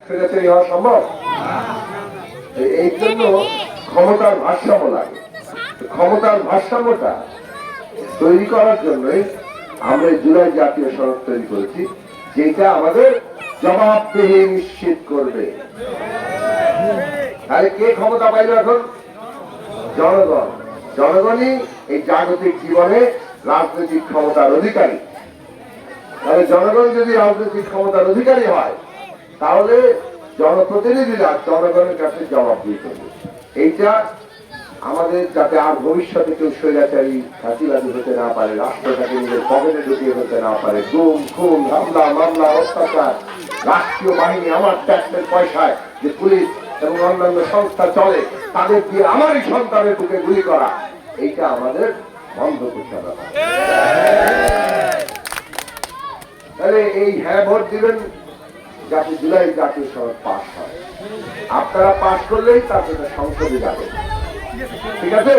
স্বৈরাচারী হওয়া সম্ভব? এই জন্য ক্ষমতার ভারসাম্য লাগে। ক্ষমতার ভারসাম্যটা তৈরি করার জন্যই আমরা জুলাই জাতীয় সড়ক তৈরি করেছি, যেটা আমাদের জবাবদিহি নিশ্চিত করবে। তাহলে কে ক্ষমতা পাইল এখন? জনগণ। জনগণই এই জাগতিক জীবনে রাজনৈতিক ক্ষমতার অধিকারী। তাহলে জনগণ যদি রাজনৈতিক ক্ষমতার অধিকারী হয়, তাহলে জনপ্রতিনিধিরা জনগণের কাছে জবাব দিতে হবে। এইটা আমাদের যাতে আর ভবিষ্যতে কেউ স্বৈরাচারী ফাঁসিবাদী হতে না পারে, রাষ্ট্রটাকে নিজের পকেটে ঢুকিয়ে ফেলতে না পারে, গুম খুন হামলা মামলা অত্যাচার, রাষ্ট্রীয় বাহিনী আমার ট্যাক্সের পয়সায় যে পুলিশ এবং অন্যান্য সংস্থা চলে, তাদের দিয়ে আমারই সন্তানের বুকে গুলি করা, এইটা আমাদের বন্ধ করতে হবে। তাহলে এই হ্যাঁ ভোট দিবেন যাতে জুলাই জাতীয় সড়ক পাস হয়। আপনারা পাস করলেই তারপরে সংসদে যাবেন, ঠিক আছে?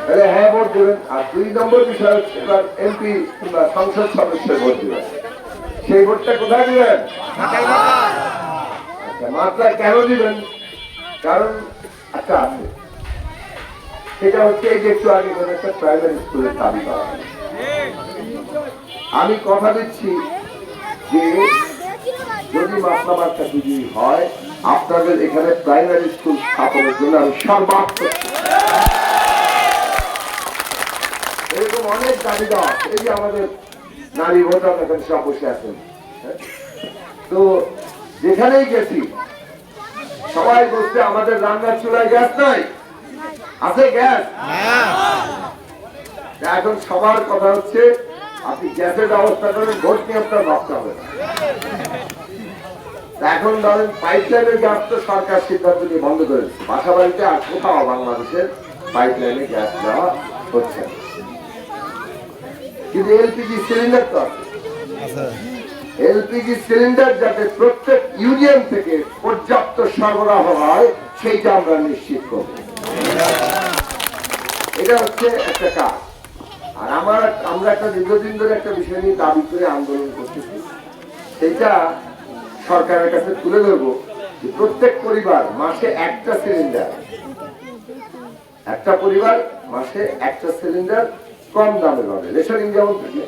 তাহলে হ্যাঁ ভোট দেবেন। আর 2 নম্বর বিষয় হচ্ছে এবার এমপি কিংবা সংসদ সদস্যের ভোট দিবেন। সেই ভোটটা কোথায় দিবেন? আচ্ছা, মাত্রায় কেন দিবেন? কারণ একটা আছে, সেটা হচ্ছে এই যে একটু আগে কোনো একটা প্রাইমারি স্কুলের দাবি করা হয়। আমি কথা দিচ্ছি যে যদি মাসলা বার্তা যদি হয়, আপনাদের এখানে প্রাইমারি স্কুল স্থাপনের জন্য আমি সর্বাত্মক। এরকম অনেক দাবি দেওয়া আছে। এই যে আমাদের নারী ভোটার এখানে সব বসে আছেন, তো যেখানেই গেছি সবাই বলছে আমাদের রান্নার চুলায় গ্যাস নাই, আছে গ্যাস? এখন সবার কথা হচ্ছে আপনি গ্যাসের ব্যবস্থা করেন, ভোট নিয়ে আপনার ভাবতে হবে না। এখন ধরেন পাইপলাইনের গ্যাস তো সরকার সিদ্ধান্ত নিয়ে বন্ধ করেছে, বাসা বাড়িতে আর কোথাও বাংলাদেশের পাইপলাইনে গ্যাস দেওয়া হচ্ছে না। কিন্তু এলপিজি সিলিন্ডার তো আছে। এলপিজি সিলিন্ডার যাতে প্রত্যেক ইউনিয়ন থেকে পর্যাপ্ত সরবরাহ হয়, সেইটা আমরা নিশ্চিত করব। এটা হচ্ছে একটা কাজ। আর আমরা একটা দীর্ঘদিন ধরে একটা বিষয় নিয়ে দাবি করে আন্দোলন করতেছি, সেইটা সরকারের কাছে তুলে ধরবো যে প্রত্যেক পরিবার মাসে একটা সিলিন্ডার, একটা পরিবার মাসে একটা সিলিন্ডার কম দামে পাবে। রেশনিং যেমন থাকে,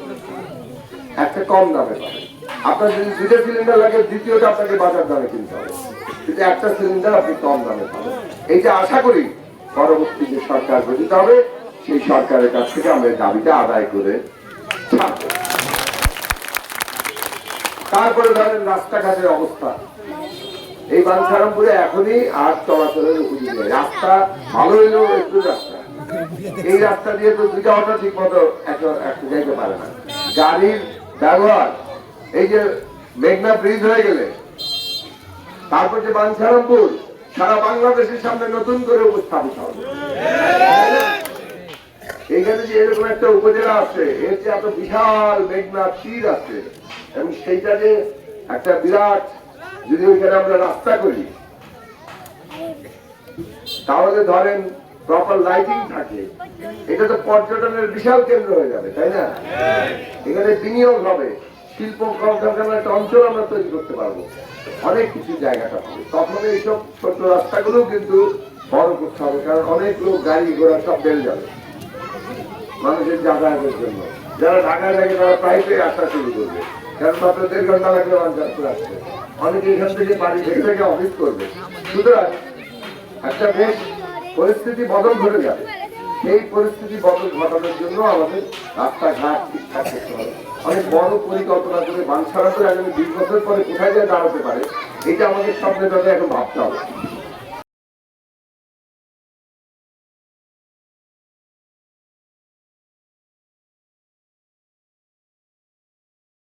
একটা কম দামে পাবে। আপনার যদি 2টা সিলিন্ডার লাগে, দ্বিতীয়টা আপনাকে বাজার দামে কিনতে হবে, কিন্তু একটা সিলিন্ডার আপনি কম দামে পাবেন। এইটা আশা করি পরবর্তী যে সরকার গঠিত হবে, সেই সরকারের কাছ থেকে আমরা দাবিটা আদায় করে ছাড়বো। তারপরে ধরেন রাস্তাঘাটের অবস্থা, এই বাঞ্ছারামপুরে এখনই আর চলাচলের উপযোগী নেই। রাস্তা ভালো হইলেও একটু রাস্তা, এই রাস্তা দিয়ে তো 2টা অটো ঠিক মতো একটা যাইতে পারে না। গাড়ির ব্যবহার, এই যে মেঘনা ব্রিজ হয়ে গেলে তারপর যে বাঞ্ছারামপুর সারা বাংলাদেশের সামনে নতুন করে উপস্থাপিত হবে। এইখানে যে এরকম একটা উপজেলা আছে, এর যে এত বিশাল মেঘনা তীর আছে, এবং সেইটা যে একটা বিরাট, যদি ওইখানে আমরা রাস্তা করি, তাহলে ধরেন প্রপার লাইটিং থাকে, এটা তো পর্যটনের বিশাল কেন্দ্র হয়ে যাবে, তাই না? এখানে বিনিয়োগ হবে, শিল্প কলকারখানার একটা অঞ্চল আমরা তৈরি করতে পারবো, অনেক কিছু জায়গাটা পাবে। তখন এইসব ছোট রাস্তাগুলো কিন্তু বড় করতে হবে, কারণ অনেক লোক গাড়ি ঘোড়া সব বেড়ে যাবে মানুষের যাতায়াতের জন্য। যারা ঢাকায় থাকে তারা প্রাইভেটে আসা শুরু করবে, কারণ মাত্র 1.5 ঘন্টা লাগবে বাঞ্ছারামপুর আসতে। অনেকে এখান থেকে বাড়ি থেকে অফিস করবে। সুতরাং একটা বেশ পরিস্থিতি বদল ঘটে যাবে। সেই পরিস্থিতি বদল ঘটানোর জন্য আমাদের রাস্তাঘাট ঠিকঠাক করতে হবে। অনেক বড় পরিকল্পনা করে বাঞ্ছারামপুর আগামী 20 বছর পরে কোথায় যায় দাঁড়াতে পারে, এটা আমাদের স্বপ্নে এখন ভাবতে হবে।